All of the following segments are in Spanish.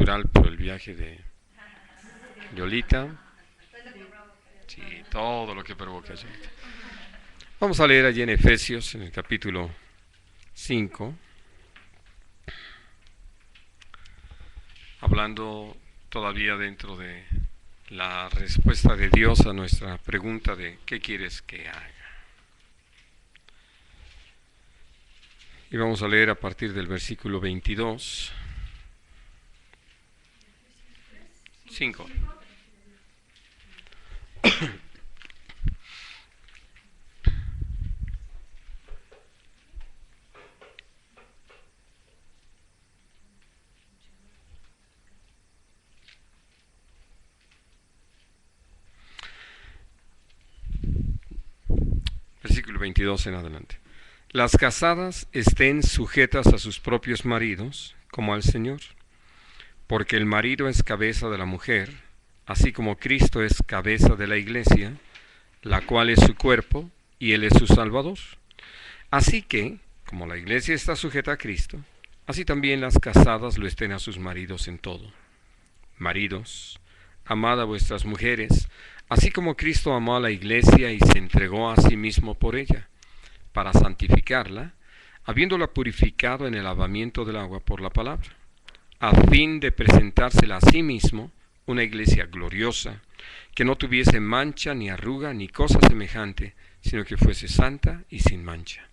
natural por el viaje de Yolita. Sí, todo lo que provoca Yolita. Vamos a leer allí en Efesios, en el capítulo 5, hablando todavía dentro de la respuesta de Dios a nuestra pregunta de ¿qué quieres que haga? Y vamos a leer a partir del versículo 22. 5. Versículo 22 en adelante. Las casadas estén sujetas a sus propios maridos, como al Señor, porque el marido es cabeza de la mujer, así como Cristo es cabeza de la iglesia, la cual es su cuerpo, y Él es su Salvador. Así que, como la iglesia está sujeta a Cristo, así también las casadas lo estén a sus maridos en todo. Maridos, amad a vuestras mujeres, así como Cristo amó a la iglesia y se entregó a sí mismo por ella, para santificarla, habiéndola purificado en el lavamiento del agua por la palabra, a fin de presentársela a sí mismo una iglesia gloriosa, que no tuviese mancha ni arruga ni cosa semejante, sino que fuese santa y sin mancha.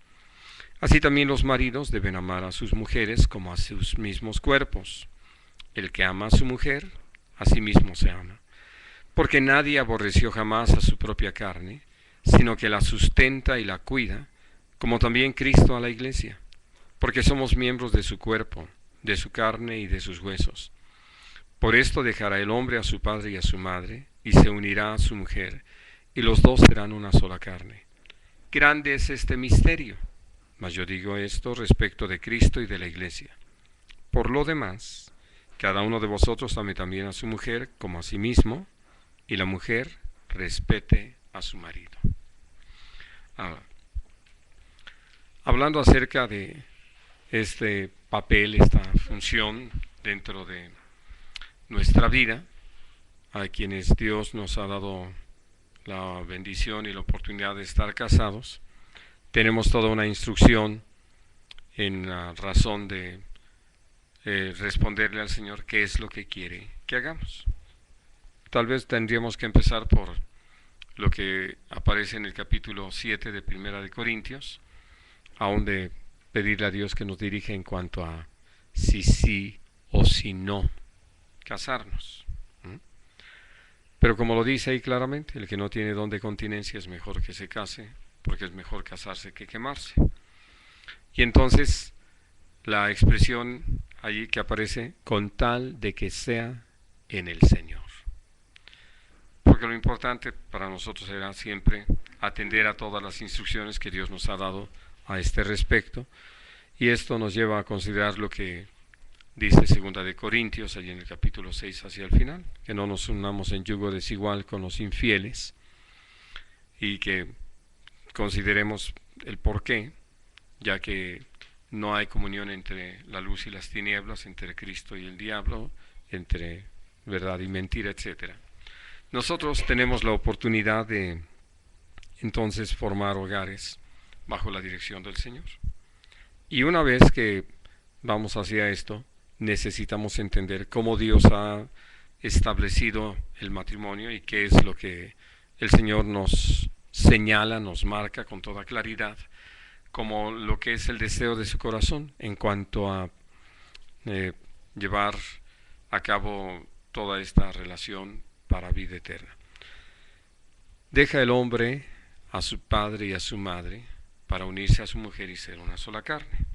Así también los maridos deben amar a sus mujeres como a sus mismos cuerpos. El que ama a su mujer, a sí mismo se ama. Porque nadie aborreció jamás a su propia carne, sino que la sustenta y la cuida, como también Cristo a la iglesia, porque somos miembros de su cuerpo, de su carne y de sus huesos. Por esto dejará el hombre a su padre y a su madre, y se unirá a su mujer, y los dos serán una sola carne. Grande es este misterio, mas yo digo esto respecto de Cristo y de la iglesia. Por lo demás, cada uno de vosotros ame también a su mujer como a sí mismo, y la mujer respete a su marido. Ahora, hablando acerca de este papel, esta función dentro de nuestra vida, a quienes Dios nos ha dado la bendición y la oportunidad de estar casados, tenemos toda una instrucción en la razón de responderle al Señor qué es lo que quiere que hagamos. Tal vez tendríamos que empezar por lo que aparece en el capítulo 7 de Primera de Corintios, aún de pedirle a Dios que nos dirija en cuanto a si sí o si no casarnos. Pero como lo dice ahí claramente, el que no tiene don de continencia es mejor que se case, porque es mejor casarse que quemarse. Y entonces la expresión allí que aparece, con tal de que sea en el Señor. Porque lo importante para nosotros será siempre atender a todas las instrucciones que Dios nos ha dado a este respecto, y esto nos lleva a considerar lo que dice 2 de Corintios, allí en el capítulo 6 hacia el final, que no nos unamos en yugo desigual con los infieles, y que consideremos el porqué, ya que no hay comunión entre la luz y las tinieblas, entre Cristo y el diablo, entre verdad y mentira, etc. Nosotros tenemos la oportunidad de entonces formar hogares bajo la dirección del Señor. Y una vez que vamos hacia esto, necesitamos entender cómo Dios ha establecido el matrimonio y qué es lo que el Señor nos señala, nos marca con toda claridad, como lo que es el deseo de su corazón en cuanto a llevar a cabo toda esta relación para vida eterna. Deja el hombre a su padre y a su madre para unirse a su mujer y ser una sola carne.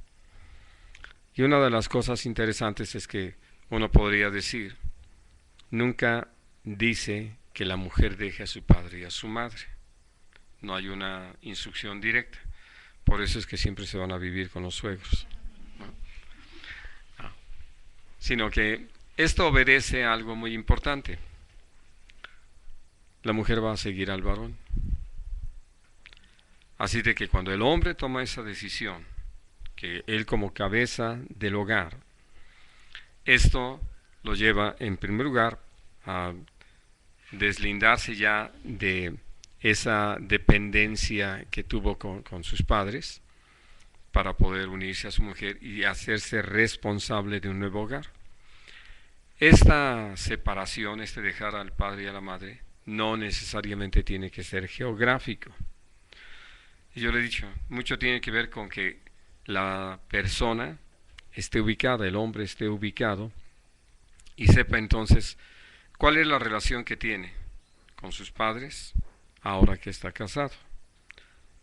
Y una de las cosas interesantes es que uno podría decir, nunca dice que la mujer deje a su padre y a su madre. No hay una instrucción directa. Por eso es que siempre se van a vivir con los suegros. Sino que esto obedece a algo muy importante. La mujer va a seguir al varón. Así de que cuando el hombre toma esa decisión, que él como cabeza del hogar, esto lo lleva en primer lugar a deslindarse ya de esa dependencia que tuvo con sus padres para poder unirse a su mujer y hacerse responsable de un nuevo hogar. Esta separación, este dejar al padre y a la madre, no necesariamente tiene que ser geográfico. Y yo le he dicho, mucho tiene que ver con que la persona esté ubicada, el hombre esté ubicado y sepa entonces cuál es la relación que tiene con sus padres ahora que está casado.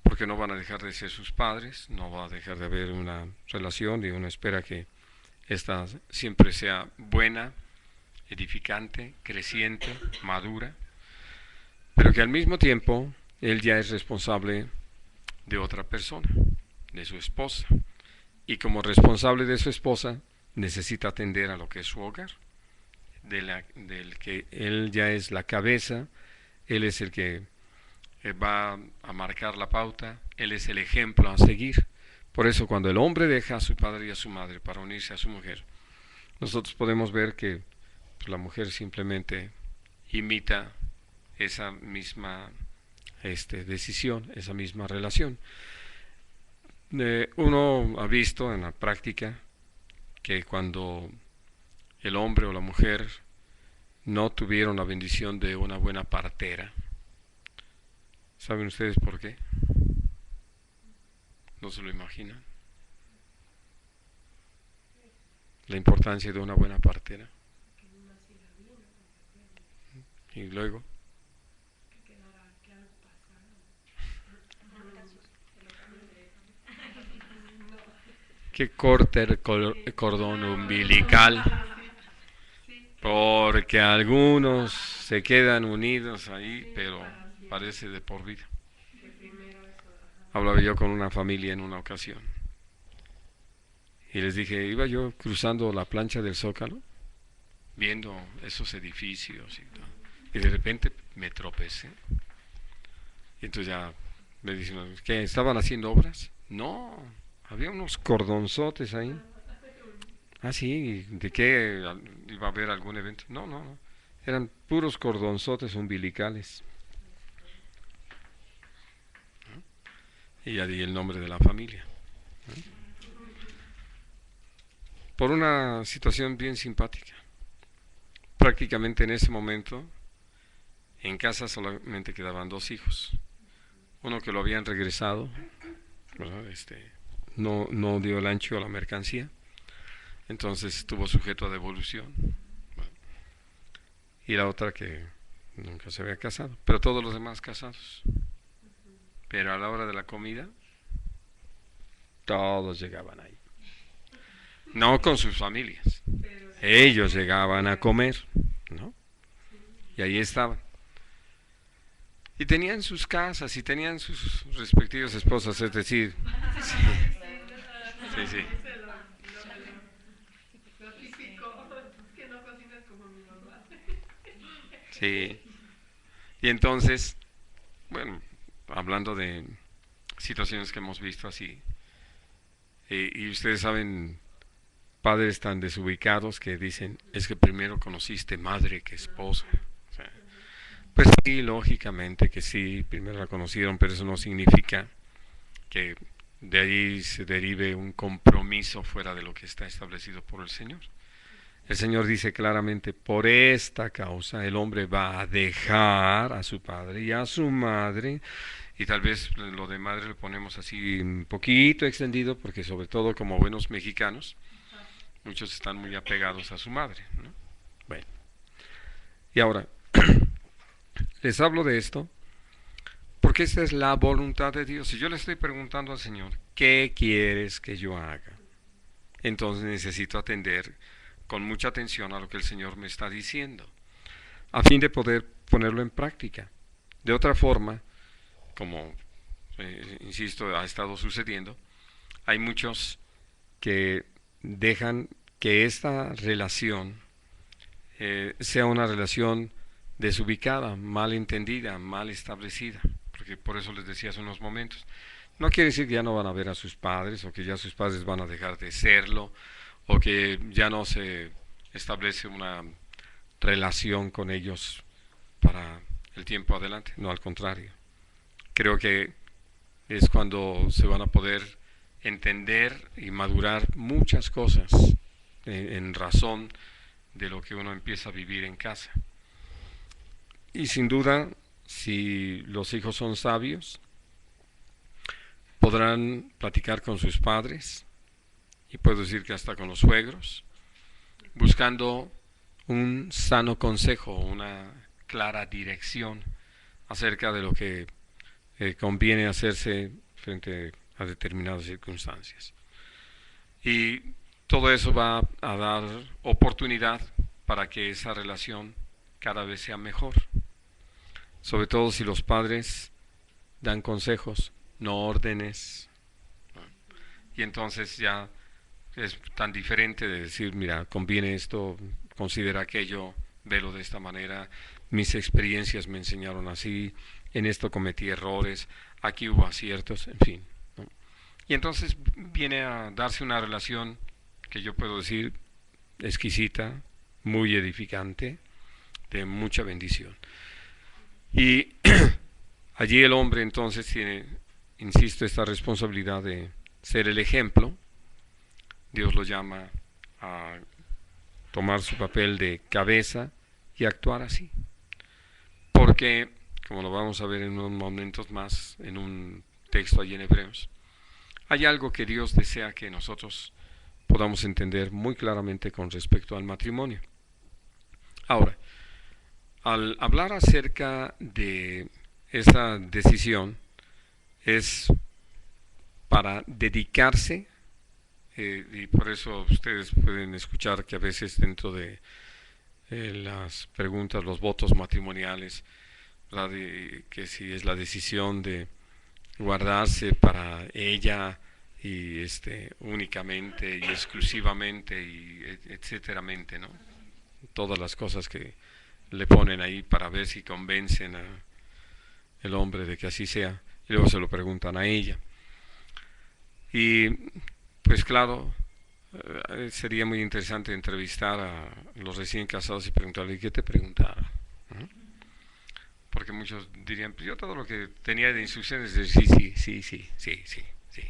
Porque no van a dejar de ser sus padres, no va a dejar de haber una relación y uno espera que esta siempre sea buena, edificante, creciente, madura, pero que al mismo tiempo él ya es responsable de otra persona, de su esposa, y como responsable de su esposa necesita atender a lo que es su hogar, del que él ya es la cabeza, él es el que va a marcar la pauta, él es el ejemplo a seguir. Por eso cuando el hombre deja a su padre y a su madre para unirse a su mujer, nosotros podemos ver que la mujer simplemente imita esa misma decisión, esa misma relación. Uno ha visto en la práctica que cuando el hombre o la mujer no tuvieron la bendición de una buena partera, ¿saben ustedes por qué? ¿No se lo imaginan? La importancia de una buena partera. Y luego, que corte el cordón umbilical, porque algunos se quedan unidos ahí, pero parece de por vida. Hablaba yo con una familia en una ocasión y les dije, iba yo cruzando la plancha del Zócalo, viendo esos edificios y todo, y de repente me tropecé. Y entonces ya me dicen, ¿qué? ¿Estaban haciendo obras? No, había unos cordonzotes ahí. Ah, sí, ¿de qué? ¿Iba a haber algún evento? No, no, no. Eran puros cordonzotes umbilicales. Y ya di el nombre de la familia. Por una situación bien simpática. Prácticamente en ese momento, en casa solamente quedaban 2 hijos. Uno que lo habían regresado, ¿verdad? No dio el ancho a la mercancía, entonces estuvo sujeto a devolución. Bueno, y la otra que nunca se había casado, pero todos los demás casados. Pero a la hora de la comida, todos llegaban ahí. No con sus familias. Ellos llegaban a comer, ¿no? Y ahí estaban. Y tenían sus casas y tenían sus respectivas esposas, es decir, sí, sí. Sí. Y entonces, bueno, hablando de situaciones que hemos visto así, y ustedes saben, padres tan desubicados que dicen, es que primero conociste madre que esposa. O sea, pues sí, lógicamente que sí, primero la conocieron, pero eso no significa que de ahí se derive un compromiso fuera de lo que está establecido por el Señor. El Señor dice claramente, por esta causa el hombre va a dejar a su padre y a su madre, y tal vez lo de madre lo ponemos así un poquito extendido, porque sobre todo como buenos mexicanos, muchos están muy apegados a su madre, ¿no? Bueno, y ahora, les hablo de esto porque esta es la voluntad de Dios. Si yo le estoy preguntando al Señor, ¿qué quieres que yo haga? Entonces necesito atender con mucha atención a lo que el Señor me está diciendo, a fin de poder ponerlo en práctica. De otra forma, como insisto, ha estado sucediendo, hay muchos que dejan que esta relación sea una relación desubicada, mal entendida, mal establecida, porque por eso les decía hace unos momentos, no quiere decir que ya no van a ver a sus padres o que ya sus padres van a dejar de serlo o que ya no se establece una relación con ellos para el tiempo adelante, no al contrario. Creo que es cuando se van a poder entender y madurar muchas cosas en razón de lo que uno empieza a vivir en casa. Y sin duda, si los hijos son sabios, podrán platicar con sus padres, y puedo decir que hasta con los suegros, buscando un sano consejo, una clara dirección acerca de lo que conviene hacerse frente a determinadas circunstancias. Y todo eso va a dar oportunidad para que esa relación cada vez sea mejor. Sobre todo si los padres dan consejos, no órdenes. Y entonces ya es tan diferente de decir, mira, conviene esto, considera aquello, velo de esta manera, mis experiencias me enseñaron así, en esto cometí errores, aquí hubo aciertos, en fin, ¿no? Y entonces viene a darse una relación que yo puedo decir exquisita, muy edificante, de mucha bendición. Y allí el hombre entonces tiene, insisto, esta responsabilidad de ser el ejemplo. Dios lo llama a tomar su papel de cabeza y actuar así. Porque, como lo vamos a ver en unos momentos más, en un texto allí en Hebreos, hay algo que Dios desea que nosotros podamos entender muy claramente con respecto al matrimonio. Ahora, al hablar acerca de esa decisión, es para dedicarse, y por eso ustedes pueden escuchar que a veces dentro de las preguntas, los votos matrimoniales, ¿verdad? Que si es la decisión de guardarse para ella y únicamente y exclusivamente y etcéteramente, ¿no? Todas las cosas que le ponen ahí para ver si convencen a el hombre de que así sea, y luego se lo preguntan a ella. Y pues claro, sería muy interesante entrevistar a los recién casados y preguntarle, ¿qué te preguntaba? ¿no? Porque muchos dirían, pues yo todo lo que tenía de instrucciones es sí, sí, sí, sí, sí, sí, sí,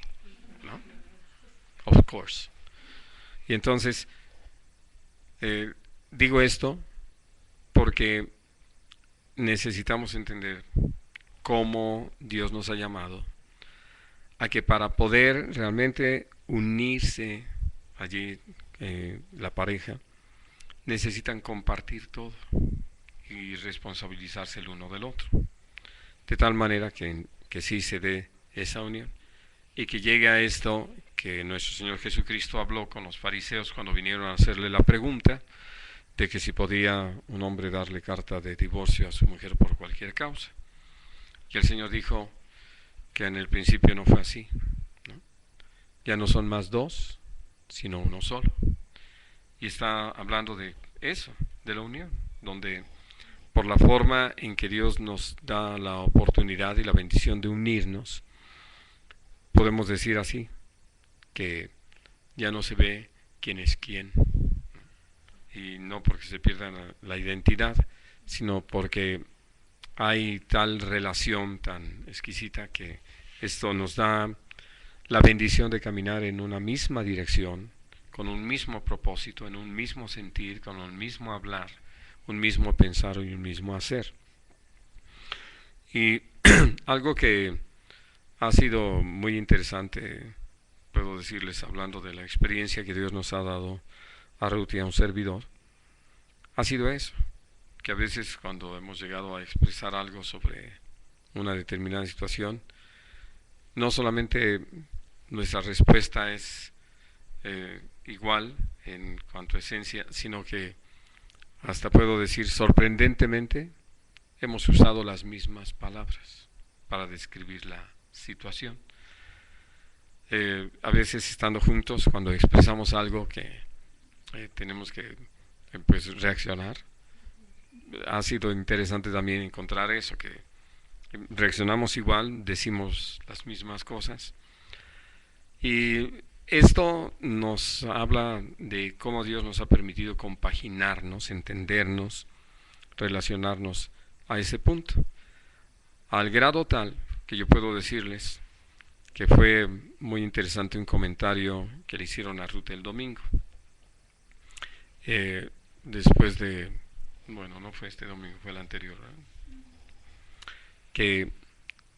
¿no? Of course. Y entonces, digo esto porque necesitamos entender cómo Dios nos ha llamado a que para poder realmente unirse allí la pareja, necesitan compartir todo y responsabilizarse el uno del otro, de tal manera que sí se dé esa unión y que llegue a esto que nuestro Señor Jesucristo habló con los fariseos cuando vinieron a hacerle la pregunta de que si podía un hombre darle carta de divorcio a su mujer por cualquier causa. Y el Señor dijo que en el principio no fue así, ¿no? Ya no son más dos, sino uno solo. Y está hablando de eso, de la unión, donde por la forma en que Dios nos da la oportunidad y la bendición de unirnos, podemos decir así, que ya no se ve quién es quién. Y no porque se pierda la identidad, sino porque hay tal relación tan exquisita que esto nos da la bendición de caminar en una misma dirección, con un mismo propósito, en un mismo sentir, con un mismo hablar, un mismo pensar y un mismo hacer. Y algo que ha sido muy interesante, puedo decirles, hablando de la experiencia que Dios nos ha dado a Ruth y a un servidor, ha sido eso, que a veces cuando hemos llegado a expresar algo sobre una determinada situación, no solamente nuestra respuesta es igual en cuanto a esencia, sino que hasta puedo decir sorprendentemente hemos usado las mismas palabras para describir la situación. A veces estando juntos, cuando expresamos algo que tenemos que pues reaccionar, ha sido interesante también encontrar eso, que reaccionamos igual, decimos las mismas cosas. Y Esto nos habla de cómo Dios nos ha permitido compaginarnos, entendernos, relacionarnos a ese punto, al grado tal que yo puedo decirles que fue muy interesante un comentario que le hicieron a Ruth el domingo. Después de, bueno, no fue este domingo, fue el anterior, ¿verdad? Que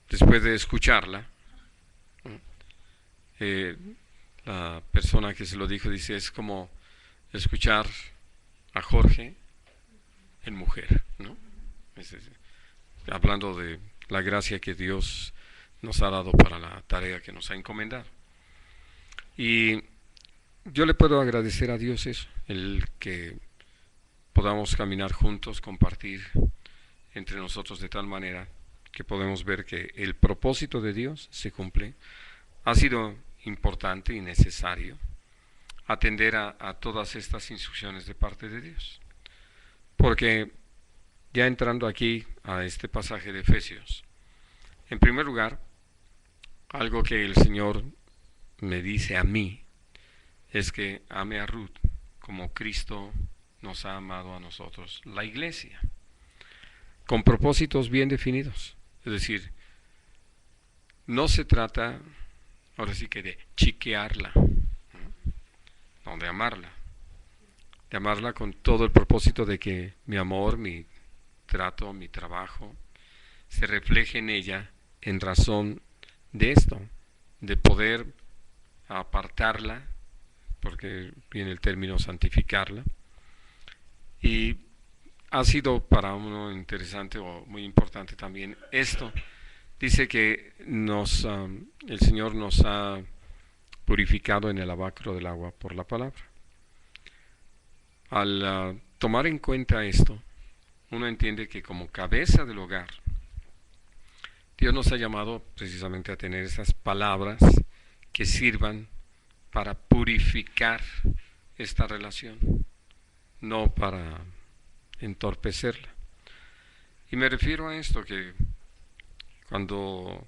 después de escucharla, eh, la persona que se lo dijo dice, es como escuchar a Jorge en mujer, ¿no? Hablando de la gracia que Dios nos ha dado para la tarea que nos ha encomendado. Y yo le puedo agradecer a Dios eso, el que podamos caminar juntos, compartir entre nosotros de tal manera que podemos ver que el propósito de Dios se cumple. Ha sido importante y necesario atender a todas estas instrucciones de parte de Dios. Porque ya entrando aquí a este pasaje de Efesios, en primer lugar, algo que el Señor me dice a mí es que ame a Ruth como Cristo nos ha amado a nosotros, la iglesia, con propósitos bien definidos. Es decir, no se trata, ahora sí que de chiquearla, no, de amarla con todo el propósito de que mi amor, mi trato, mi trabajo, se refleje en ella en razón de esto, de poder apartarla, porque viene el término santificarla, y ha sido para uno interesante o muy importante también esto. Dice que el Señor nos ha purificado en el lavacro del agua por la palabra. Al tomar en cuenta esto, uno entiende que como cabeza del hogar, Dios nos ha llamado precisamente a tener esas palabras que sirvan para purificar esta relación, no para entorpecerla. Y me refiero a esto, que cuando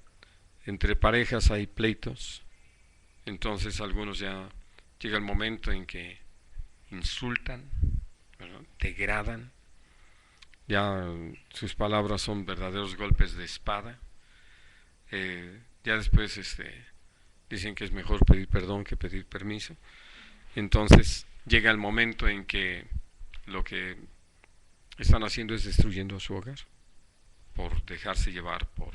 entre parejas hay pleitos, entonces algunos ya llega el momento en que insultan, ¿verdad? Degradan, ya sus palabras son verdaderos golpes de espada. Ya después dicen que es mejor pedir perdón que pedir permiso. Entonces llega el momento en que lo que están haciendo es destruyendo su hogar, por dejarse llevar por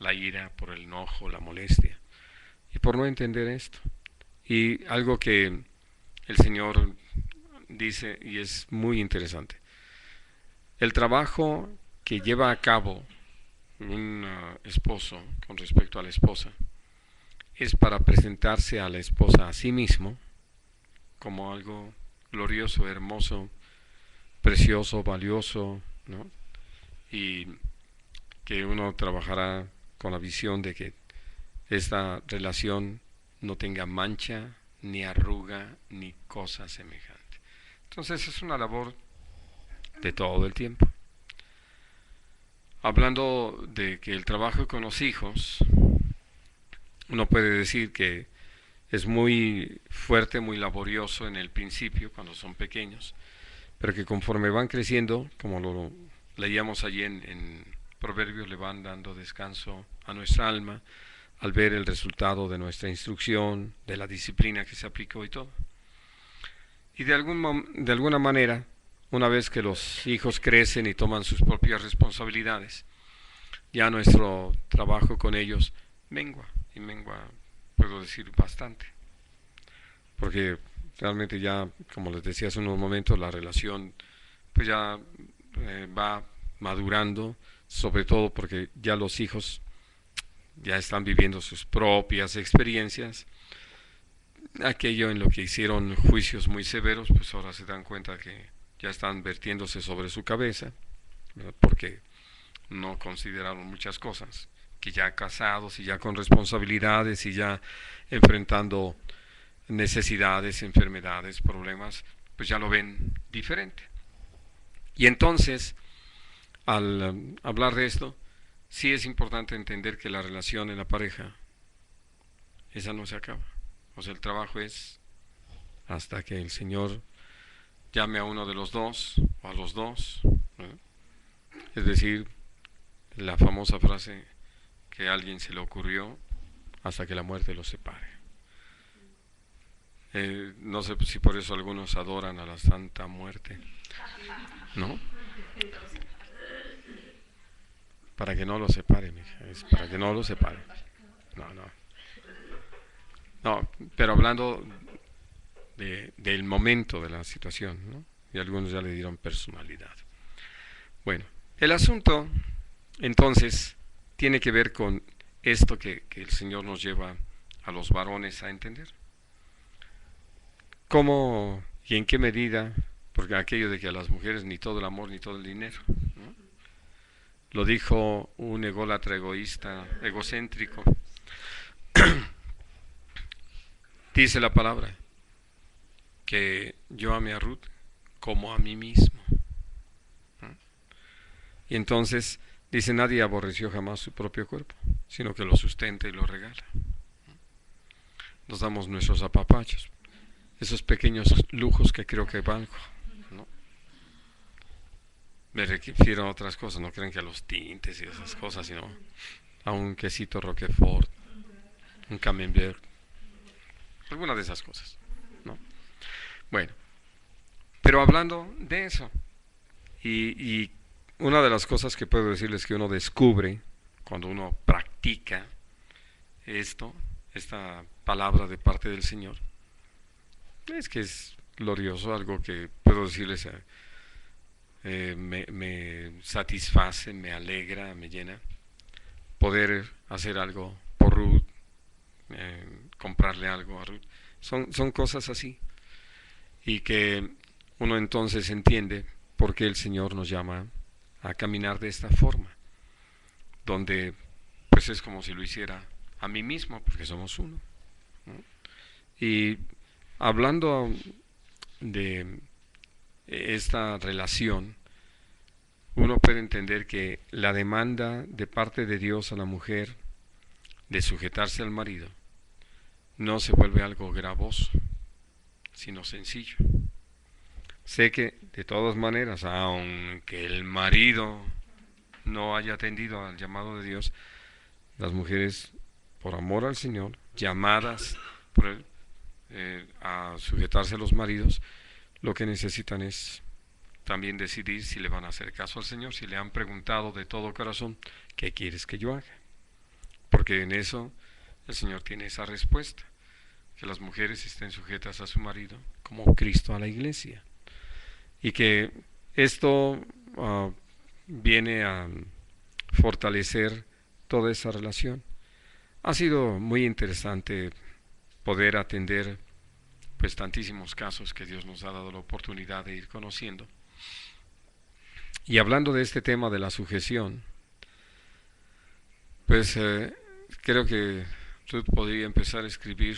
la ira, por el enojo, la molestia, y por no entender esto. Y algo que el Señor dice, y es muy interesante, el trabajo que lleva a cabo un esposo con respecto a la esposa es para presentarse a la esposa a sí mismo como algo glorioso, hermoso, precioso, valioso, ¿no? Y que uno trabajará con la visión de que esta relación no tenga mancha, ni arruga, ni cosa semejante. Entonces es una labor de todo el tiempo. Hablando de que el trabajo con los hijos, uno puede decir que es muy fuerte, muy laborioso en el principio, cuando son pequeños, pero que conforme van creciendo, como lo leíamos allí en Proverbios, le van dando descanso a nuestra alma al ver el resultado de nuestra instrucción, de la disciplina que se aplicó y todo. Y de alguna manera, una vez que los hijos crecen y toman sus propias responsabilidades, ya nuestro trabajo con ellos mengua, y mengua, puedo decir, bastante. Porque realmente ya, como les decía hace unos momentos, la relación pues ya va madurando, sobre todo porque ya los hijos ya están viviendo sus propias experiencias. Aquello en lo que hicieron juicios muy severos, pues ahora se dan cuenta que ya están vertiéndose sobre su cabeza, ¿verdad? Porque no consideraron muchas cosas, que ya casados y ya con responsabilidades y ya enfrentando necesidades, enfermedades, problemas, pues ya lo ven diferente. Y entonces, al hablar de esto, sí es importante entender que la relación en la pareja, esa no se acaba. O sea, el trabajo es hasta que el Señor llame a uno de los dos o a los dos, ¿no? Es decir, la famosa frase que a alguien se le ocurrió hasta que la muerte los separe. No sé si por eso algunos adoran a la Santa Muerte, ¿no? Para que no los separe, mija, es para que no los separe. No, no. No, pero hablando del momento de la situación, ¿no? Y algunos ya le dieron personalidad. Bueno, el asunto entonces tiene que ver con esto que el Señor nos lleva a los varones a entender. ¿Cómo y en qué medida? Porque aquello de que a las mujeres ni todo el amor ni todo el dinero, ¿no? Lo dijo un ególatra egoísta, egocéntrico. Dice la palabra que yo amé a Ruth como a mí mismo. Y entonces dice, nadie aborreció jamás su propio cuerpo, sino que lo sustenta y lo regala. Nos damos nuestros apapachos, esos pequeños lujos que creo que valgo, ¿no? Me refiero a otras cosas, no crean que a los tintes y esas cosas, sino a un quesito Roquefort, un camembert, alguna de esas cosas, ¿no? Bueno, pero hablando de eso, y una de las cosas que puedo decirles que uno descubre cuando uno practica esta palabra de parte del Señor, es que es glorioso, algo que puedo decirles, me satisface, me alegra, me llena, poder hacer algo por Ruth, comprarle algo a Ruth. Son cosas así, y que uno entonces entiende por qué el Señor nos llama a caminar de esta forma, donde pues es como si lo hiciera a mí mismo, porque somos uno, ¿no? Y hablando de esta relación, uno puede entender que la demanda de parte de Dios a la mujer de sujetarse al marido no se vuelve algo gravoso, sino sencillo. Sé que de todas maneras, aunque el marido no haya atendido al llamado de Dios, las mujeres, por amor al Señor, llamadas por Él a sujetarse a los maridos, lo que necesitan es también decidir si le van a hacer caso al Señor, si le han preguntado de todo corazón, ¿qué quieres que yo haga? Porque en eso el Señor tiene esa respuesta, que las mujeres estén sujetas a su marido como Cristo a la iglesia. Y que esto viene a fortalecer toda esa relación. Ha sido muy interesante poder atender pues tantísimos casos que Dios nos ha dado la oportunidad de ir conociendo. Y hablando de este tema de la sujeción, pues creo que Ruth podría empezar a escribir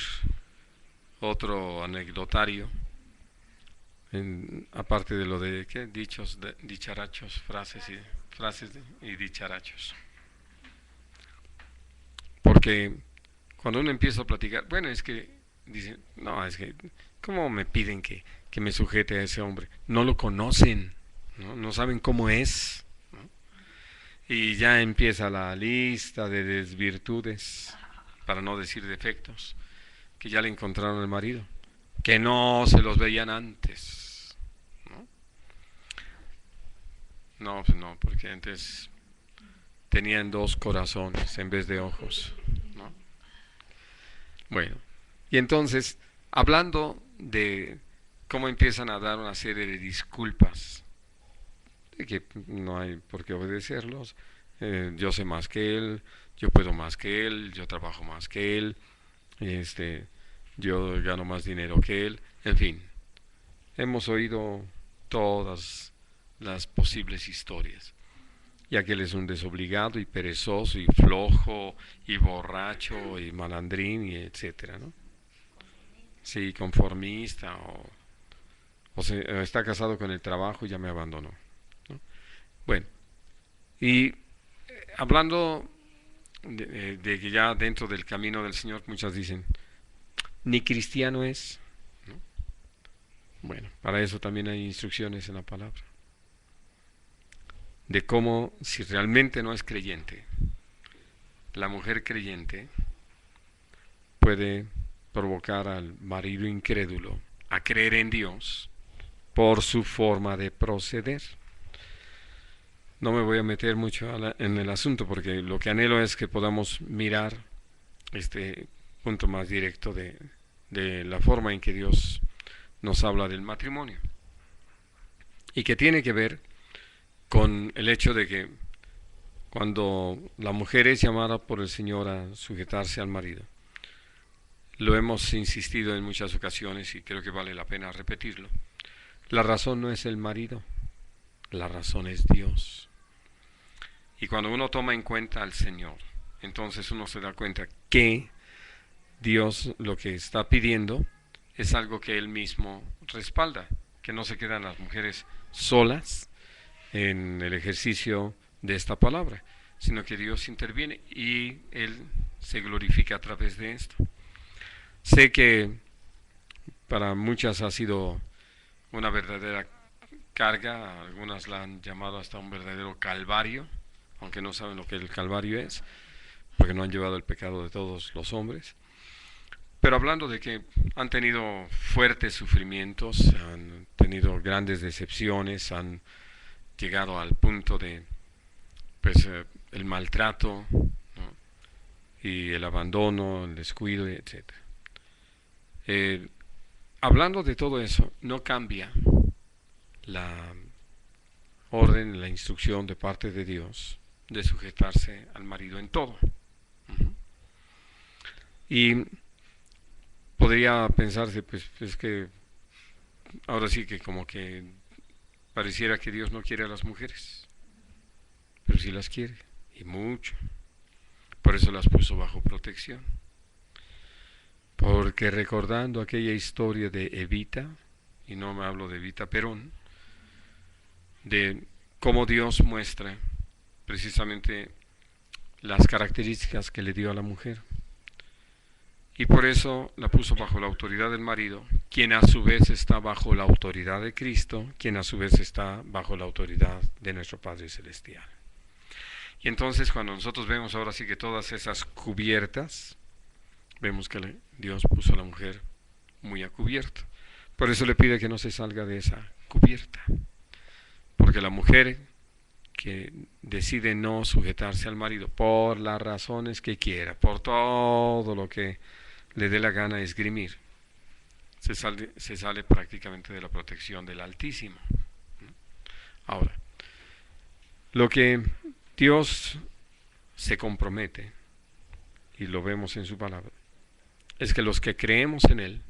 otro anecdotario, aparte de lo de ¿qué? Dichos, dicharachos, frases y dicharachos. Porque cuando uno empieza a platicar, bueno, es que dicen, no, es que, ¿cómo me piden que me sujete a ese hombre? No lo conocen, no saben cómo es, ¿no? Y ya empieza la lista de desvirtudes, para no decir defectos, que ya le encontraron al marido, que no se los veían antes, ¿no? No, pues no, porque antes tenían dos corazones en vez de ojos, ¿no? Bueno, y entonces, hablando de cómo empiezan a dar una serie de disculpas, de que no hay por qué obedecerlos, yo sé más que él, yo puedo más que él, yo trabajo más que él, yo gano más dinero que él, en fin, hemos oído todas las posibles historias. Y aquel es un desobligado y perezoso y flojo y borracho y malandrín y etcétera, ¿no? Sí, conformista o está casado con el trabajo y ya me abandonó, ¿no? Bueno, y hablando de que ya dentro del camino del Señor muchas dicen, ni cristiano es, ¿no? Bueno, para eso también hay instrucciones en la palabra, de cómo, si realmente no es creyente, la mujer creyente puede provocar al marido incrédulo a creer en Dios por su forma de proceder. No me voy a meter mucho en el asunto porque lo que anhelo es que podamos mirar este punto más directo de la forma en que Dios nos habla del matrimonio y que tiene que ver con el hecho de que cuando la mujer es llamada por el Señor a sujetarse al marido, lo hemos insistido en muchas ocasiones y creo que vale la pena repetirlo, la razón no es el marido, la razón es Dios. Y cuando uno toma en cuenta al Señor, entonces uno se da cuenta que Dios lo que está pidiendo es algo que Él mismo respalda, que no se quedan las mujeres solas en el ejercicio de esta palabra, sino que Dios interviene y Él se glorifica a través de esto. Sé que para muchas ha sido una verdadera carga, algunas la han llamado hasta un verdadero calvario, aunque no saben lo que el calvario es, porque no han llevado el pecado de todos los hombres. Pero hablando de que han tenido fuertes sufrimientos, han tenido grandes decepciones, han llegado al punto de el maltrato, ¿no? Y el abandono, el descuido, etc. Hablando de todo eso, no cambia la orden, la instrucción de parte de Dios de sujetarse al marido en todo. Y podría pensarse, pues es que ahora sí que como que pareciera que Dios no quiere a las mujeres, pero sí las quiere, y mucho. Por eso las puso bajo protección. Porque recordando aquella historia de Evita, y no me hablo de Evita Perón, de cómo Dios muestra precisamente las características que le dio a la mujer. Y por eso la puso bajo la autoridad del marido, quien a su vez está bajo la autoridad de Cristo, quien a su vez está bajo la autoridad de nuestro Padre Celestial. Y entonces cuando nosotros vemos ahora sí que todas esas cubiertas, vemos que Dios puso a la mujer muy a cubierto. Por eso le pide que no se salga de esa cubierta. Porque la mujer que decide no sujetarse al marido por las razones que quiera, por todo lo que le dé la gana esgrimir, se sale prácticamente de la protección del Altísimo. Ahora, lo que Dios se compromete, y lo vemos en su palabra, es que los que creemos en Él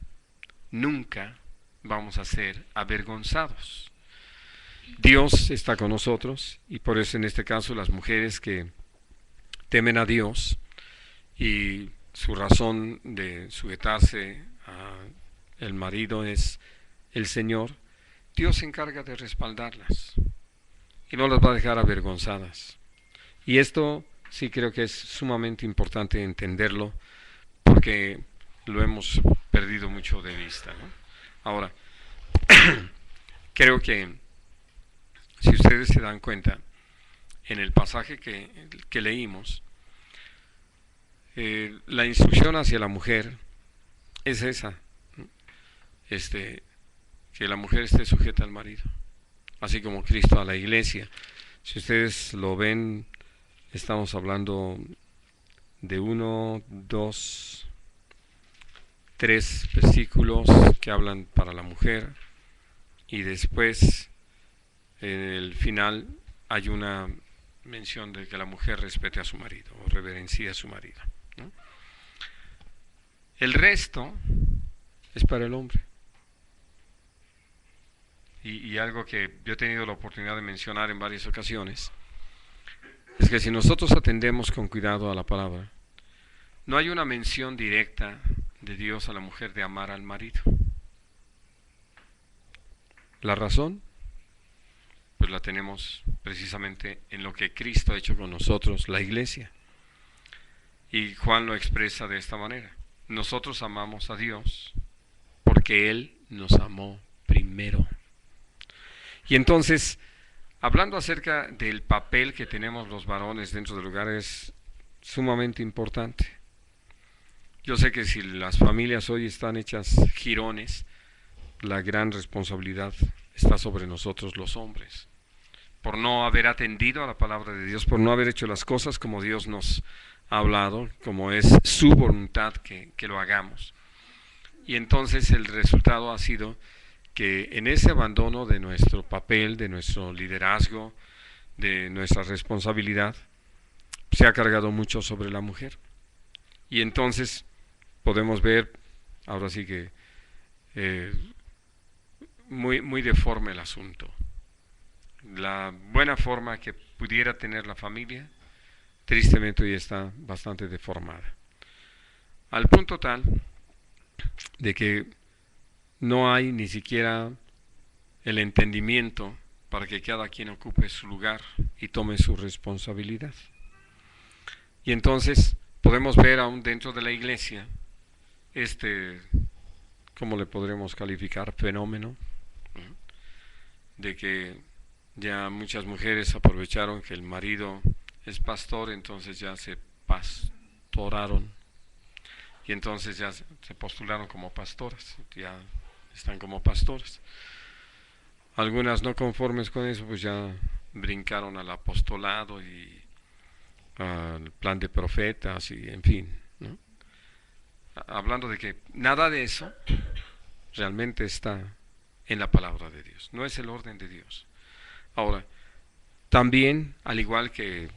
nunca vamos a ser avergonzados. Dios está con nosotros y por eso en este caso las mujeres que temen a Dios y su razón de sujetarse al marido es el Señor, Dios se encarga de respaldarlas y no las va a dejar avergonzadas. Y esto sí creo que es sumamente importante entenderlo porque lo hemos perdido mucho de vista, ¿no? Ahora, creo que si ustedes se dan cuenta, en el pasaje que leímos, la instrucción hacia la mujer es esa, ¿no? Que la mujer esté sujeta al marido, así como Cristo a la iglesia. Si ustedes lo ven, estamos hablando de 1, 2, 3 versículos que hablan para la mujer y después en el final hay una mención de que la mujer respete a su marido o reverencie a su marido, ¿no? El resto es para el hombre. Y algo que yo he tenido la oportunidad de mencionar en varias ocasiones es que si nosotros atendemos con cuidado a la palabra, no hay una mención directa de Dios a la mujer de amar al marido. ¿La razón? Pues la tenemos precisamente en lo que Cristo ha hecho con nosotros, la iglesia. Y Juan lo expresa de esta manera. nosotros amamos a Dios porque Él nos amó primero. Y entonces, hablando acerca del papel que tenemos los varones dentro del hogar, es sumamente importante. Yo sé que si las familias hoy están hechas jirones, la gran responsabilidad está sobre nosotros los hombres, por no haber atendido a la palabra de Dios, por no haber hecho las cosas como Dios nos ha hablado, como es su voluntad que lo hagamos. Y entonces el resultado ha sido que en ese abandono de nuestro papel, de nuestro liderazgo, de nuestra responsabilidad, se ha cargado mucho sobre la mujer. Y entonces podemos ver, ahora sí que muy deforme el asunto. La buena forma que pudiera tener la familia, tristemente hoy está bastante deformada. Al punto tal de que no hay ni siquiera el entendimiento para que cada quien ocupe su lugar y tome su responsabilidad. Y entonces podemos ver aún dentro de la iglesia ¿cómo le podremos calificar? Fenómeno, ¿no? De que ya muchas mujeres aprovecharon que el marido es pastor, entonces ya se pastoraron y entonces ya se postularon como pastoras, ya están como pastoras. Algunas no conformes con eso, pues ya brincaron al apostolado y al plan de profetas y en fin, ¿no? Hablando de que nada de eso realmente está en la palabra de Dios, no es el orden de Dios. Ahora, también, al igual que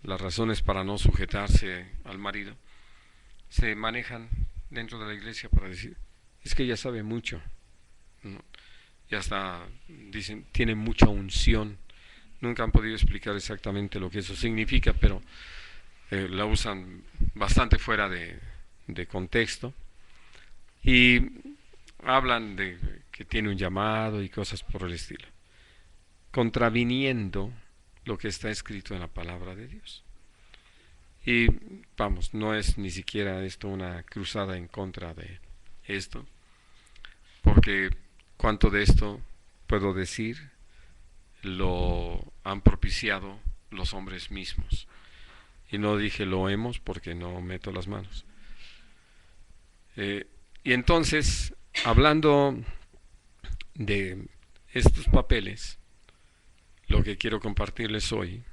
las razones para no sujetarse al marido, se manejan dentro de la iglesia para decir, es que ella sabe mucho, ¿no? Ya está, dicen, tiene mucha unción. Nunca han podido explicar exactamente lo que eso significa, pero la usan bastante fuera de contexto. Y hablan de que tiene un llamado y cosas por el estilo, contraviniendo lo que está escrito en la palabra de Dios. Y vamos, no es ni siquiera esto una cruzada en contra de esto, porque cuánto de esto puedo decir lo han propiciado los hombres mismos. Y no dije lo hemos porque no meto las manos. Y entonces, hablando de estos papeles, lo que quiero compartirles hoy,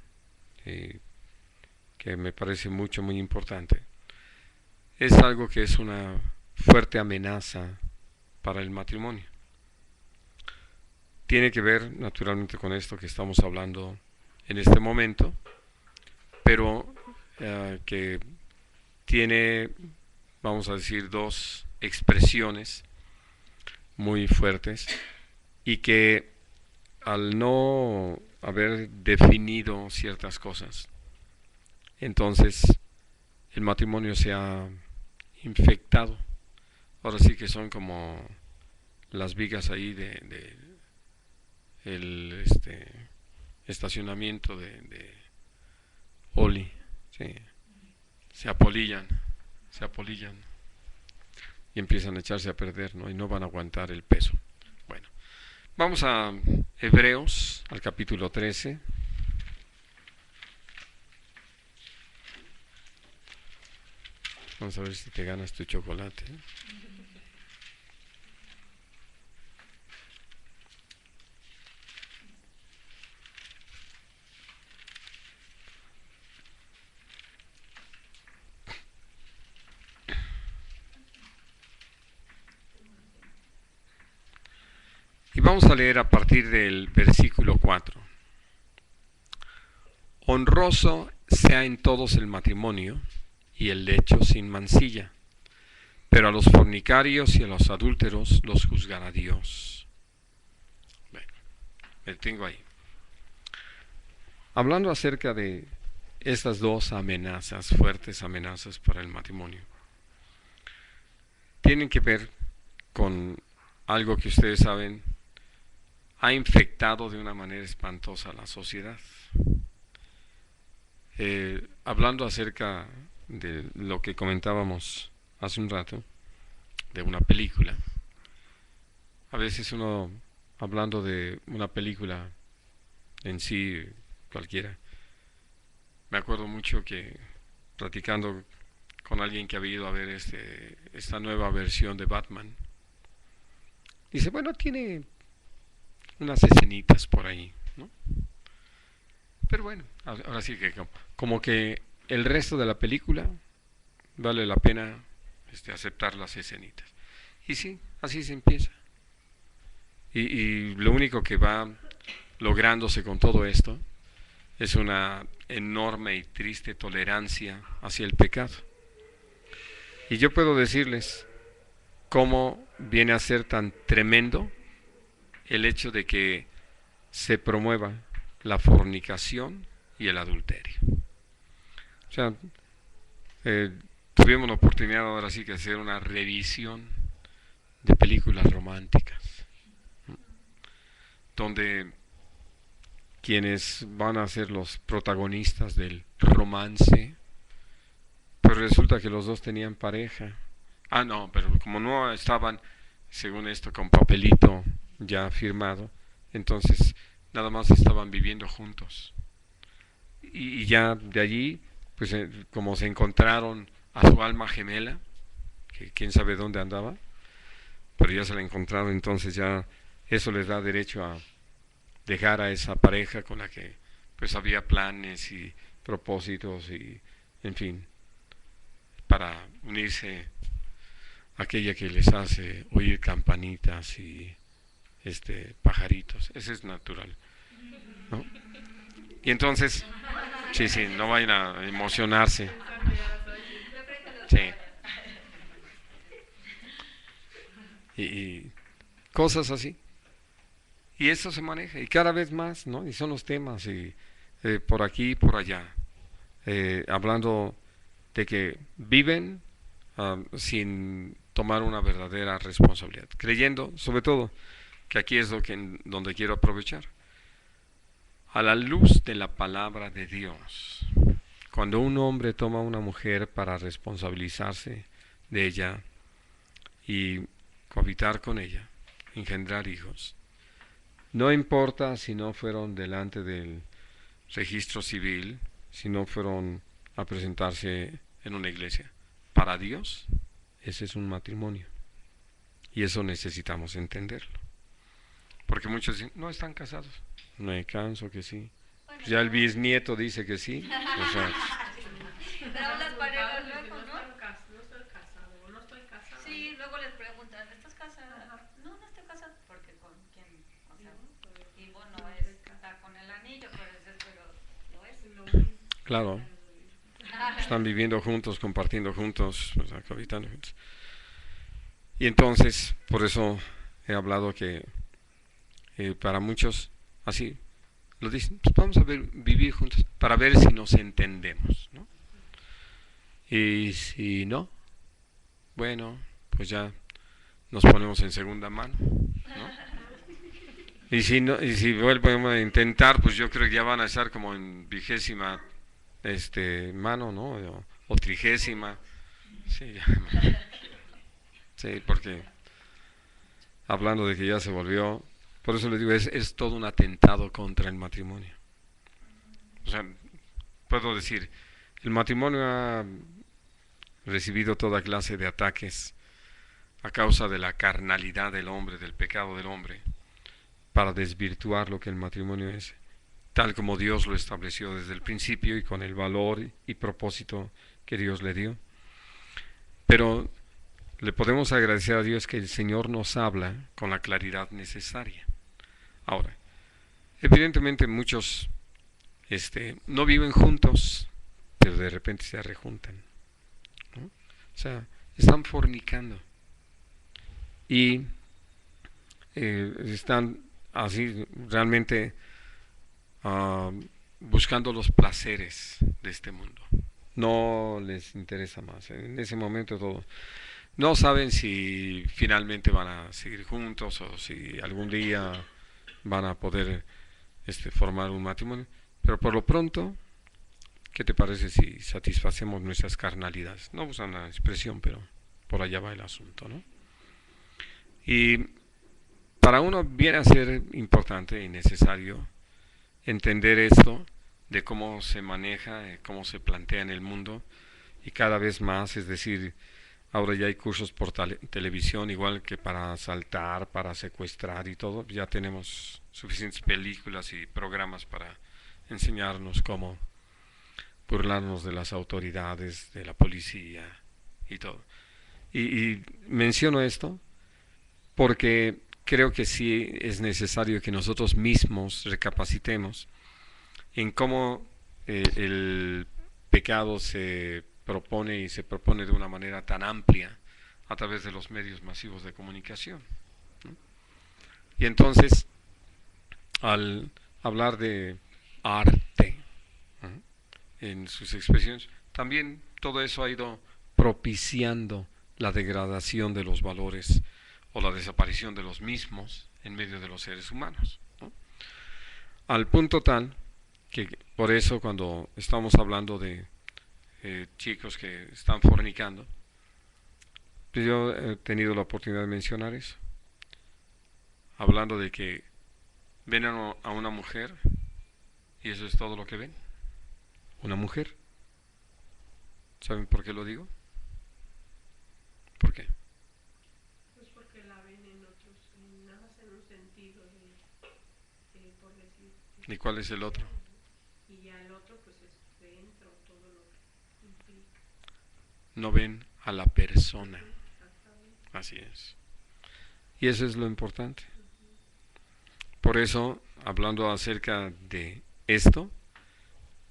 que me parece muy importante, es algo que es una fuerte amenaza para el matrimonio. Tiene que ver naturalmente con esto que estamos hablando en este momento, pero que tiene, vamos a decir, dos expresiones muy fuertes y que al no haber definido ciertas cosas, entonces el matrimonio se ha infectado. Ahora sí que son como las vigas ahí de el estacionamiento de Oli, sí, se apolillan y empiezan a echarse a perder, ¿no? Y no van a aguantar el peso. Bueno, vamos a Hebreos, al capítulo 13. Vamos a ver si te ganas tu chocolate. Y vamos a leer a partir del versículo 4. Honroso sea en todos el matrimonio y el lecho sin mancilla, pero a los fornicarios y a los adúlteros los juzgará Dios. Bueno, me detengo ahí. Hablando acerca de estas dos amenazas, fuertes amenazas para el matrimonio, tienen que ver con algo que ustedes saben ha infectado de una manera espantosa a la sociedad. Hablando acerca de lo que comentábamos hace un rato de una película. A veces uno, hablando de una película en sí, cualquiera, me acuerdo mucho que platicando con alguien que había ido a ver esta nueva versión de Batman, dice, bueno, tiene unas escenitas por ahí, ¿no? Pero bueno, ahora sí que como que el resto de la película vale la pena aceptar las escenitas. Y sí, así se empieza. Y lo único que va lográndose con todo esto es una enorme y triste tolerancia hacia el pecado. Y yo puedo decirles cómo viene a ser tan tremendo el hecho de que se promueva la fornicación y el adulterio. O sea, tuvimos la oportunidad ahora sí que hacer una revisión de películas románticas, donde quienes van a ser los protagonistas del romance, pues resulta que los dos tenían pareja. Ah, no, pero como no estaban, según esto, con papelito ya firmado, entonces nada más estaban viviendo juntos. Y ya de allí, pues como se encontraron a su alma gemela, que quién sabe dónde andaba, pero ya se la encontraron, entonces ya eso les da derecho a dejar a esa pareja con la que pues había planes y propósitos y en fin, para unirse a aquella que les hace oír campanitas y pajaritos. Eso es natural, ¿no? Y entonces, sí, sí, no vayan a emocionarse. Sí. Y cosas así. Y eso se maneja, y cada vez más, ¿no? Y son los temas, y por aquí y por allá. Hablando de que viven sin tomar una verdadera responsabilidad. Creyendo, sobre todo, que aquí es donde quiero aprovechar. A la luz de la palabra de Dios, cuando un hombre toma a una mujer para responsabilizarse de ella y cohabitar con ella, engendrar hijos, no importa si no fueron delante del registro civil, si no fueron a presentarse en una iglesia. Para Dios, ese es un matrimonio. Y eso necesitamos entenderlo. Porque muchos dicen, no están casados. Me canso que sí. Pues ya el bisnieto dice que sí. O sea, pero las parejas luego, ¿no? No estoy casado, no estoy casado. Sí, luego les preguntan, ¿estás casada? No, no estoy casada. Porque con quién, o sea, y bueno, está con el anillo, pero lo es. claro. Están viviendo juntos, compartiendo juntos, o sea, cohabitando juntos. Y entonces, por eso he hablado que para muchos, así, lo dicen, pues vamos a vivir juntos para ver si nos entendemos, ¿no? Y si no, bueno, pues ya nos ponemos en segunda mano, ¿no? Y si no, y si vuelven a intentar, pues yo creo que ya van a estar como en vigésima mano, ¿no? O trigésima. Sí, sí, porque hablando de que ya se volvió, por eso les digo, es todo un atentado contra el matrimonio. O sea, puedo decir, el matrimonio ha recibido toda clase de ataques a causa de la carnalidad del hombre, del pecado del hombre, para desvirtuar lo que el matrimonio es, tal como Dios lo estableció desde el principio y con el valor y propósito que Dios le dio. Pero le podemos agradecer a Dios que el Señor nos habla con la claridad necesaria. Ahora, evidentemente muchos no viven juntos, pero de repente se rejuntan, ¿no? O sea, están fornicando y están así realmente buscando los placeres de este mundo. No les interesa más. En ese momento todo. No saben si finalmente van a seguir juntos o si algún día van a poder formar un matrimonio. Pero por lo pronto, ¿qué te parece si satisfacemos nuestras carnalidades? No usan la expresión, pero por allá va el asunto, ¿no? Y para uno viene a ser importante y necesario entender esto de cómo se maneja, cómo se plantea en el mundo y cada vez más, es decir, ahora ya hay cursos por televisión, igual que para asaltar, para secuestrar y todo, ya tenemos suficientes películas y programas para enseñarnos cómo burlarnos de las autoridades, de la policía y todo. Y menciono esto porque creo que sí es necesario que nosotros mismos recapacitemos en cómo el pecado se propone y se propone de una manera tan amplia a través de los medios masivos de comunicación, ¿no? Y entonces, al hablar de arte, ¿no?, en sus expresiones, también todo eso ha ido propiciando la degradación de los valores o la desaparición de los mismos en medio de los seres humanos, ¿no? Al punto tal que por eso cuando estamos hablando de chicos que están fornicando, pues yo he tenido la oportunidad de mencionar eso, hablando de que ven a una mujer y eso es todo lo que ven, una mujer. ¿Saben por qué lo digo? ¿Por qué? Pues porque la ven en otros, nada más en un sentido por decir. ¿Y cuál es el otro? Y ya el otro pues es dentro, todo lo que implica. No ven a la persona. Exactamente. Así es. Y eso es lo importante. Por eso, hablando acerca de esto,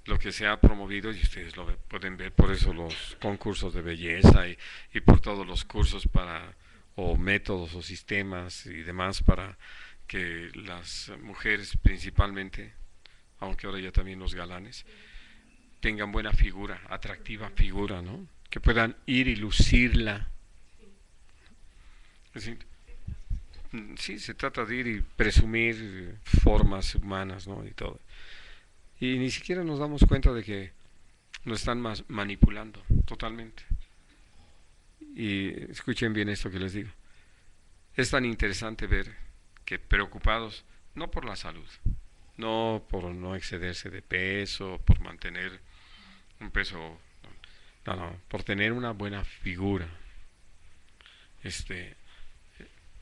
lo que se ha promovido, y ustedes lo pueden ver, por eso los concursos de belleza y por todos los cursos para, o métodos o sistemas y demás para que las mujeres principalmente, aunque ahora ya también los galanes, tengan buena figura, atractiva figura, ¿no? Que puedan ir y lucirla. Es decir, sí, se trata de ir y presumir formas humanas, ¿no? Y todo. Y ni siquiera nos damos cuenta de que nos están manipulando totalmente. Y escuchen bien esto que les digo. Es tan interesante ver que preocupados, no por la salud, no por no excederse de peso, por mantener un peso, no, por tener una buena figura,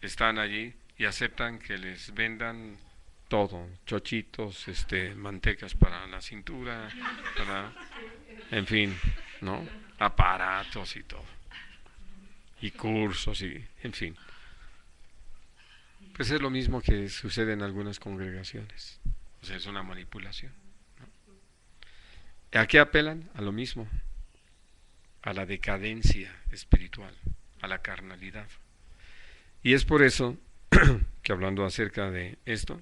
están allí y aceptan que les vendan todo, chochitos, mantecas para la cintura, para, en fin, ¿no? Aparatos y todo, y cursos y, en fin. Pues es lo mismo que sucede en algunas congregaciones, o sea, es una manipulación, ¿no? ¿A qué apelan? A lo mismo, a la decadencia espiritual, a la carnalidad. Y es por eso que hablando acerca de esto,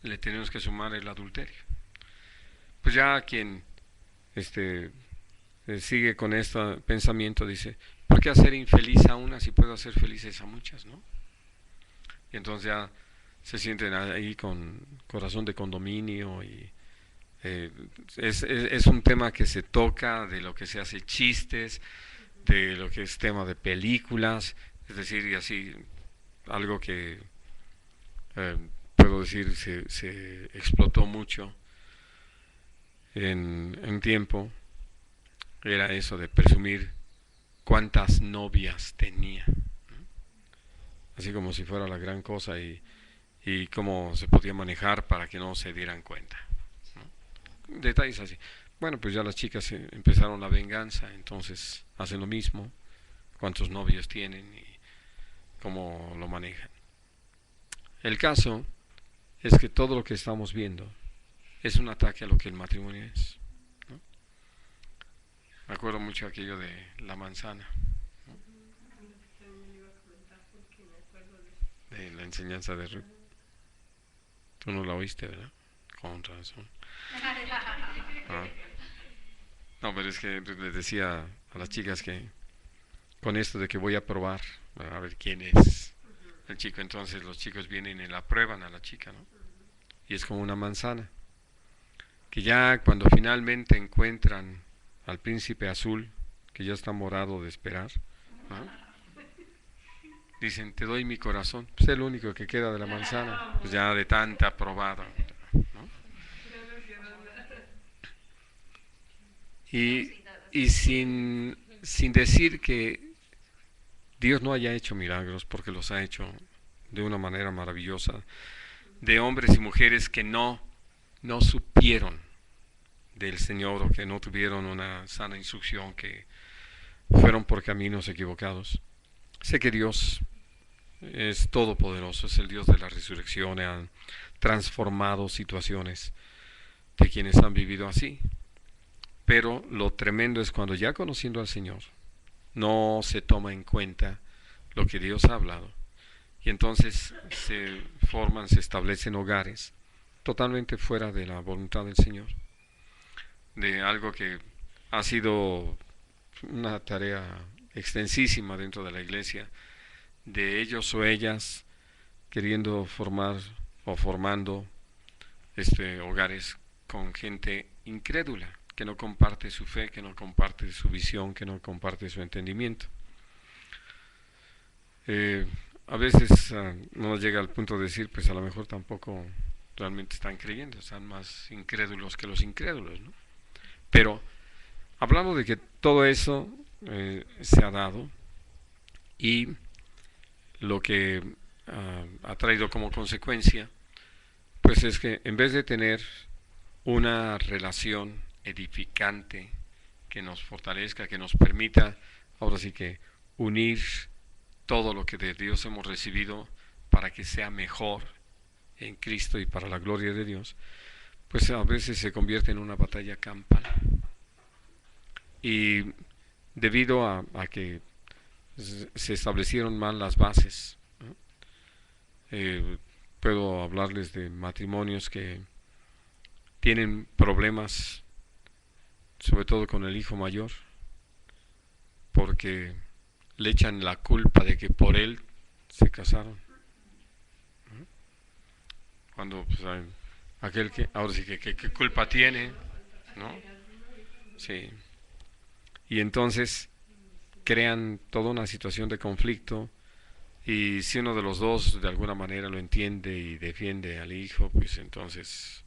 le tenemos que sumar el adulterio. Pues ya quien sigue con este pensamiento dice, ¿por qué hacer infeliz a una si puedo hacer felices a muchas, no? Y entonces ya se sienten ahí con corazón de condominio y es un tema que se toca, de lo que se hace chistes, de lo que es tema de películas, es decir, y así algo que puedo decir se explotó mucho en tiempo, era eso de presumir cuántas novias tenía, ¿no? Así como si fuera la gran cosa y cómo se podía manejar para que no se dieran cuenta, ¿no? Detalles así. Bueno, pues ya las chicas empezaron la venganza, entonces hacen lo mismo, cuántos novios tienen y cómo lo manejan. El caso es que todo lo que estamos viendo es un ataque a lo que el matrimonio es, ¿no? Me acuerdo mucho aquello de la manzana, ¿no? De la enseñanza de Ruth. Tú no la oíste, ¿verdad? Con razón. Ah. No, pero es que les decía a las chicas que con esto de que voy a probar, a ver quién es el chico, entonces los chicos vienen y la prueban a la chica, ¿no? Y es como una manzana, que ya cuando finalmente encuentran al príncipe azul, que ya está morado de esperar, ¿no? Dicen, te doy mi corazón, pues es el único que queda de la manzana, pues ya de tanta probada, ¿no? Y sin decir que Dios no haya hecho milagros, porque los ha hecho de una manera maravillosa, de hombres y mujeres que no supieron del Señor o que no tuvieron una sana instrucción, que fueron por caminos equivocados. Sé que Dios es todopoderoso, es el Dios de la resurrección, ha transformado situaciones de quienes han vivido así. Pero lo tremendo es cuando ya conociendo al Señor, no se toma en cuenta lo que Dios ha hablado. Y entonces se forman, se establecen hogares totalmente fuera de la voluntad del Señor. De algo que ha sido una tarea extensísima dentro de la iglesia, de ellos o ellas queriendo formar o formando hogares con gente incrédula, que no comparte su fe, que no comparte su visión, que no comparte su entendimiento. A veces no llega al punto de decir, pues a lo mejor tampoco realmente están creyendo, están más incrédulos que los incrédulos, ¿no? Pero hablando de que todo eso se ha dado, y lo que ha traído como consecuencia, pues es que en vez de tener una relación edificante que nos fortalezca, que nos permita ahora sí que unir todo lo que de Dios hemos recibido para que sea mejor en Cristo y para la gloria de Dios, pues a veces se convierte en una batalla campal. Y debido a que se establecieron mal las bases, ¿no? Puedo hablarles de matrimonios que tienen problemas, sobre todo con el hijo mayor, porque le echan la culpa de que por él se casaron, ¿no? Cuando pues, aquel que ahora sí que qué culpa tiene, ¿no? Sí. Y entonces crean toda una situación de conflicto, y si uno de los dos de alguna manera lo entiende y defiende al hijo, pues entonces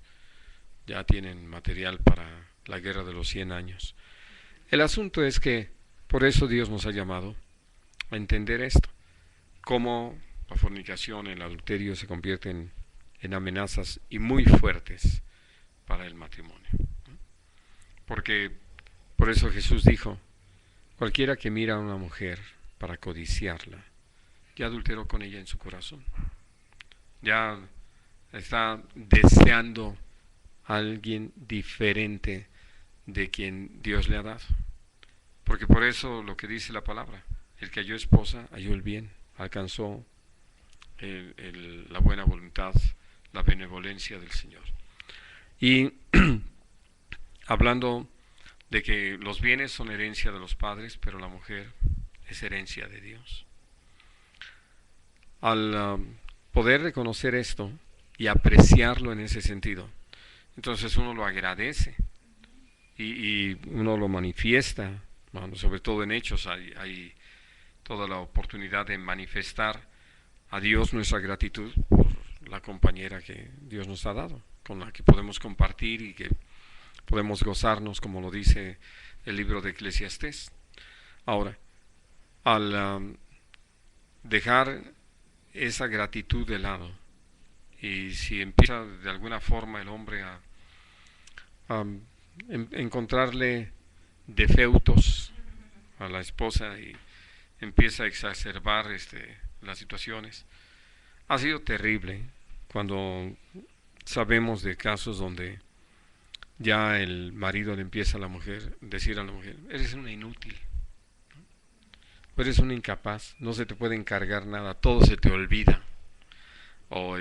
ya tienen material para la guerra de los 100 años. El asunto es que por eso Dios nos ha llamado a entender esto, cómo la fornicación, el adulterio se convierten en amenazas y muy fuertes para el matrimonio. Porque por eso Jesús dijo, cualquiera que mira a una mujer para codiciarla, ya adulteró con ella en su corazón. Ya está deseando a alguien diferente de quien Dios le ha dado. Porque por eso lo que dice la palabra, el que halló esposa halló el bien, alcanzó la buena voluntad, la benevolencia del Señor. Y hablando de que los bienes son herencia de los padres, pero la mujer es herencia de Dios. Al poder reconocer esto y apreciarlo en ese sentido, entonces uno lo agradece y uno lo manifiesta, bueno, sobre todo en hechos hay toda la oportunidad de manifestar a Dios nuestra gratitud por la compañera que Dios nos ha dado, con la que podemos compartir y que podemos gozarnos, como lo dice el libro de Eclesiastés. Ahora, al dejar esa gratitud de lado, y si empieza de alguna forma el hombre a encontrarle defectos a la esposa y empieza a exacerbar las situaciones, ha sido terrible cuando sabemos de casos donde ya el marido le empieza a la mujer decir a la mujer, eres una inútil, eres una incapaz, no se te puede encargar nada, todo se te olvida. O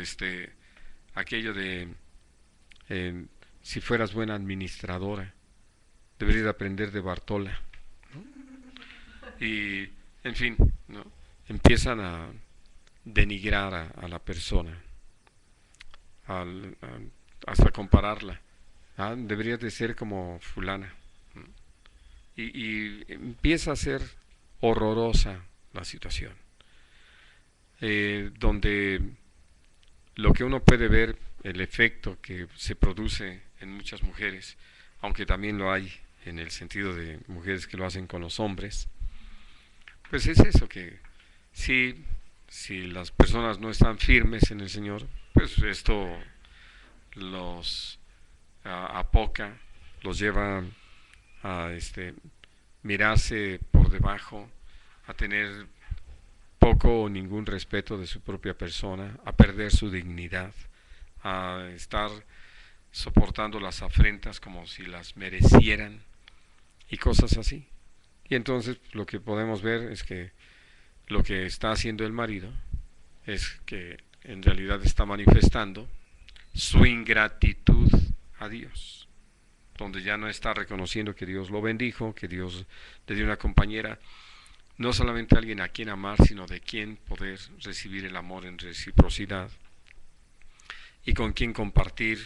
aquello de si fueras buena administradora, deberías aprender de Bartola, ¿no? Y en fin, ¿no? Empiezan a denigrar a la persona, hasta compararla. Deberías de ser como fulana, ¿no? Y empieza a ser horrorosa la situación, donde lo que uno puede ver, el efecto que se produce en muchas mujeres, aunque también lo hay en el sentido de mujeres que lo hacen con los hombres, pues es eso, que si las personas no están firmes en el Señor, pues esto los apoca, los lleva a mirarse por debajo, a tener poco o ningún respeto de su propia persona, a perder su dignidad, a estar soportando las afrentas como si las merecieran y cosas así. Y entonces lo que podemos ver es que lo que está haciendo el marido es que en realidad está manifestando su ingratitud a Dios, donde ya no está reconociendo que Dios lo bendijo, que Dios le dio una compañera, no solamente alguien a quien amar, sino de quien poder recibir el amor en reciprocidad y con quien compartir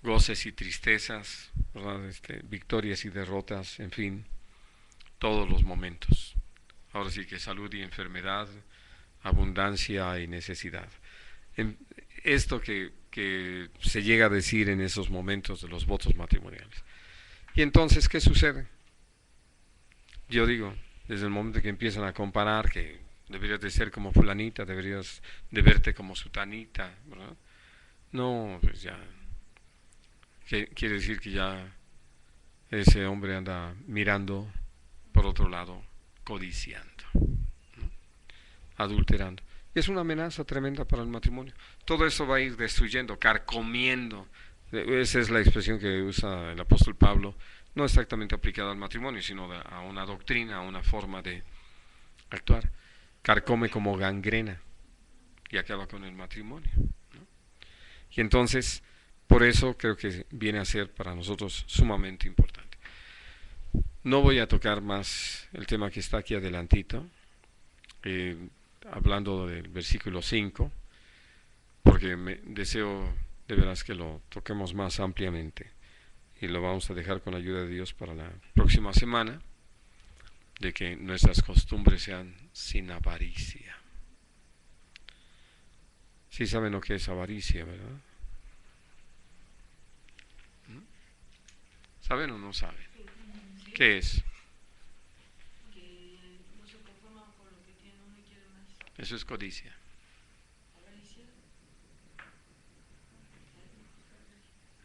goces y tristezas, ¿verdad? Victorias y derrotas, en fin, todos los momentos. Ahora sí que salud y enfermedad, abundancia y necesidad. Esto que se llega a decir en esos momentos de los votos matrimoniales. Y entonces, ¿qué sucede? Yo digo, desde el momento que empiezan a comparar que deberías de ser como fulanita, deberías de verte como sutanita, ¿verdad? No, pues ya, quiere decir que ya ese hombre anda mirando por otro lado, codiciando, ¿no? Adulterando. Es una amenaza tremenda para el matrimonio. Todo eso va a ir destruyendo, carcomiendo. Esa es la expresión que usa el apóstol Pablo, no exactamente aplicada al matrimonio, sino a una doctrina, a una forma de actuar. Carcome como gangrena y acaba con el matrimonio, ¿no? Y entonces, por eso creo que viene a ser para nosotros sumamente importante. No voy a tocar más el tema que está aquí adelantito, hablando del versículo 5, porque deseo de veras que lo toquemos más ampliamente y lo vamos a dejar con la ayuda de Dios para la próxima semana, de que nuestras costumbres sean sin avaricia. Sí saben lo que es avaricia, ¿verdad? ¿Saben o no saben? ¿Qué es? Que no se conforma con lo que tiene uno y quiere más. Eso es codicia. Avaricia.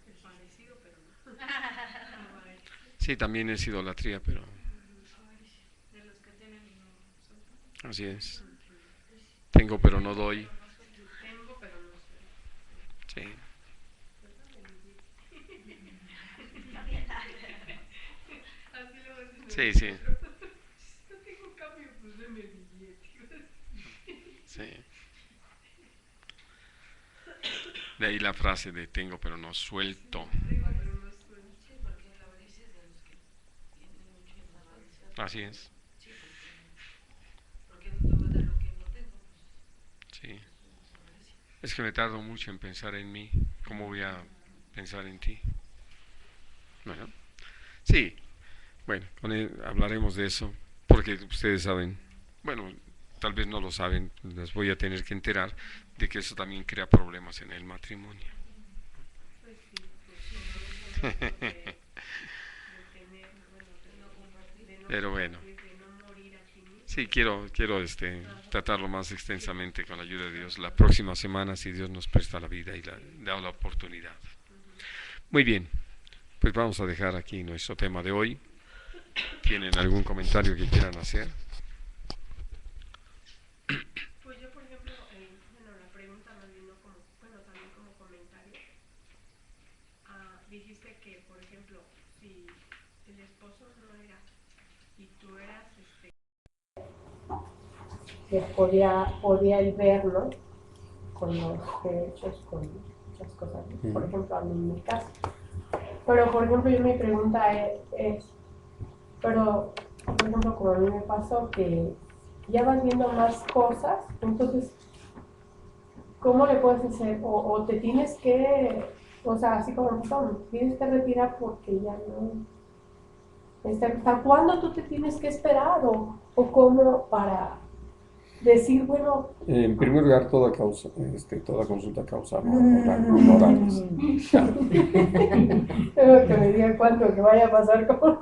Es parecido, pero no. Avaricia. Sí, también es idolatría, pero Avaricia. De los que tienen y no son. así es. Tengo pero no doy. Tengo, pero no soy. Sí. Así lo ves en Sí, el sí. otro. No tengo cambio, pues deme billete. Sí. De ahí la frase de tengo pero no suelto. Tengo, pero no soy. Sí, porque la avaricia es de los que tienen mucho y la avaricia. Así es. Sí, porque no te va a dar lo que no tengo, pues Sí. eso es avaricia. Es que me tardo mucho en pensar en mí. ¿Cómo voy a pensar en ti? Bueno. Sí. Bueno, hablaremos de eso. Porque ustedes saben. Bueno, tal vez no lo saben. Les voy a tener que enterar de que eso también crea problemas en el matrimonio. Pues sí, pues sí, de tener, bueno, de no compartir, de no Pero bueno. compartir, de no morir a ti mismo. Sí, quiero tratarlo más extensamente con la ayuda de Dios la próxima semana, si Dios nos presta la vida y da la oportunidad. Muy bien, pues vamos a dejar aquí nuestro tema de hoy. ¿Tienen algún comentario que quieran hacer? Pues yo, por ejemplo, bueno, la pregunta más vino como, bueno, también como comentario. Dijiste que, por ejemplo, si el esposo no era y tú eras, que podía el ver, ¿no? Con los derechos, con muchas cosas, ¿no? Por ejemplo, a mí en mi caso. Pero, por ejemplo, yo mi pregunta es, pero, por ejemplo, como a mí me pasó que ya vas viendo más cosas, entonces, ¿cómo le puedes hacer? O te tienes que, o sea, así como tienes que retirar porque ya no, ¿Hasta cuándo tú te tienes que esperar o cómo para decir, bueno, En primer lugar, toda consulta causa honorarios. tengo que me digan cuánto que vaya a pasar con...